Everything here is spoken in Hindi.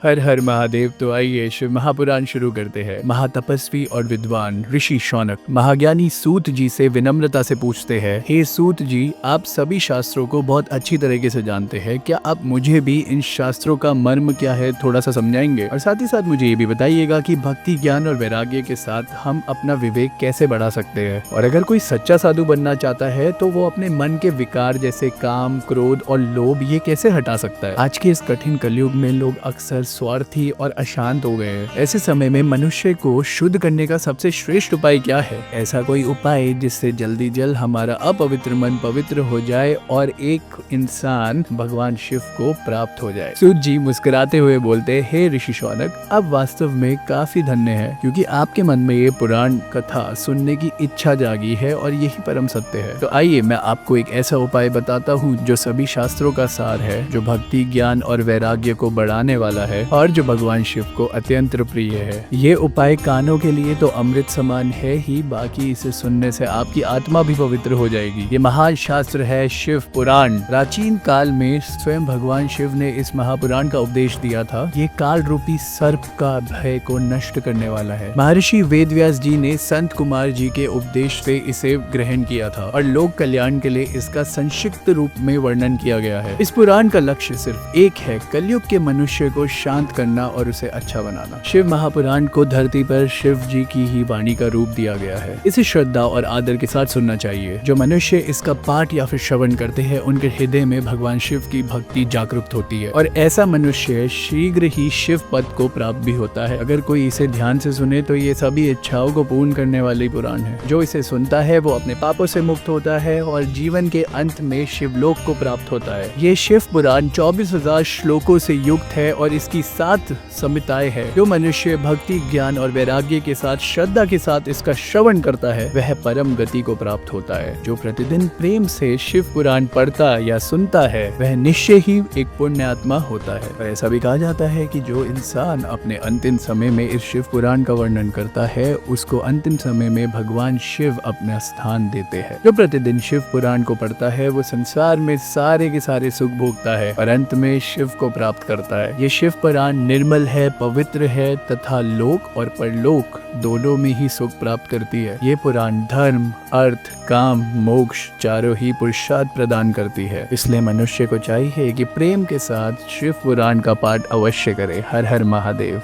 हर हर महादेव। तो आइए शिव महापुराण शुरू करते हैं। महातपस्वी और विद्वान ऋषि शौनक महाज्ञानी सूत जी से विनम्रता से पूछते हैं, हे सूत जी, आप सभी शास्त्रों को बहुत अच्छी तरीके से जानते हैं, क्या आप मुझे भी इन शास्त्रों का मर्म क्या है थोड़ा सा समझाएंगे? और साथ ही साथ मुझे ये भी बताइएगा कि भक्ति, ज्ञान और वैराग्य के साथ हम अपना विवेक कैसे बढ़ा सकते हैं। और अगर कोई सच्चा साधु बनना चाहता है तो वो अपने मन के विकार जैसे काम, क्रोध और लोभ ये कैसे हटा सकता है। आज के इस कठिन कलयुग में लोग अक्सर स्वार्थी और अशांत हो गए हैं। ऐसे समय में मनुष्य को शुद्ध करने का सबसे श्रेष्ठ उपाय क्या है? ऐसा कोई उपाय जिससे जल्दी जल्द हमारा अपवित्र मन पवित्र हो जाए और एक इंसान भगवान शिव को प्राप्त हो जाए। सूत जी मुस्कुराते हुए बोलते, हे ऋषि शौनक, आप वास्तव में काफी धन्य हैं, क्योंकि आपके मन में ये पुराण कथा सुनने की इच्छा जागी है और यही परम सत्य है। तो आइए मैं आपको एक ऐसा उपाय बताता हूँ जो सभी शास्त्रों का सार है, जो भक्ति, ज्ञान और वैराग्य को बढ़ाने वाला है और जो भगवान शिव को अत्यंत प्रिय है। ये उपाय कानों के लिए तो अमृत समान है ही, बाकी इसे सुनने से आपकी आत्मा भी पवित्र हो जाएगी। ये महान शास्त्र है शिव पुराण। प्राचीन काल में स्वयं भगवान शिव ने इस महापुराण का उपदेश दिया था। ये काल रूपी सर्प का भय को नष्ट करने वाला है। महर्षि वेदव्यास जी ने संत कुमार जी के उपदेश से इसे ग्रहण किया था और लोक कल्याण के लिए इसका संक्षिप्त रूप में वर्णन किया गया है। इस पुराण का लक्ष्य सिर्फ एक है, कलयुग के मनुष्य को शांत करना और उसे अच्छा बनाना। शिव महापुराण को धरती पर शिव जी की ही वाणी का रूप दिया गया है। इसे श्रद्धा और आदर के साथ सुनना चाहिए। जो मनुष्य इसका पाठ या फिर श्रवण करते हैं उनके हृदय में भगवान शिव की भक्ति जागरूक होती है और ऐसा मनुष्य शीघ्र ही शिव पद को प्राप्त भी होता है। अगर कोई इसे ध्यान से सुने तो ये सभी इच्छाओं को पूर्ण करने वाली पुराण है। जो इसे सुनता है वो अपने पापों से मुक्त होता है और जीवन के अंत में शिवलोक को प्राप्त होता है। ये शिव पुराण 24,000 श्लोकों से युक्त है और इसकी 7 संहिताएं है। जो मनुष्य भक्ति, ज्ञान और वैराग्य के साथ श्रद्धा के साथ इसका श्रवण करता है वह परम गति को प्राप्त होता है। जो प्रतिदिन प्रेम से शिव पुराण पढ़ता या सुनता है वह निश्चय ही एक पुण्य आत्मा होता है। और ऐसा भी कहा जाता है कि जो इंसान अपने अंतिम समय में इस शिव पुराण का वर्णन करता है उसको अंतिम समय में भगवान शिव अपना स्थान देते हैं। जो प्रतिदिन शिव पुराण को पढ़ता है वो संसार में सारे के सारे सुख भोगता है और अंत में शिव को प्राप्त करता है। ये शिव पुराण निर्मल है, पवित्र है तथा लोक और परलोक दोनों में ही सुख प्राप्त करती है। ये पुराण धर्म, अर्थ, काम, मोक्ष चारों ही पुरुषार्थ प्रदान करती है। इसलिए मनुष्य को चाहिए कि प्रेम के साथ शिव पुराण का पाठ अवश्य करे। हर हर महादेव।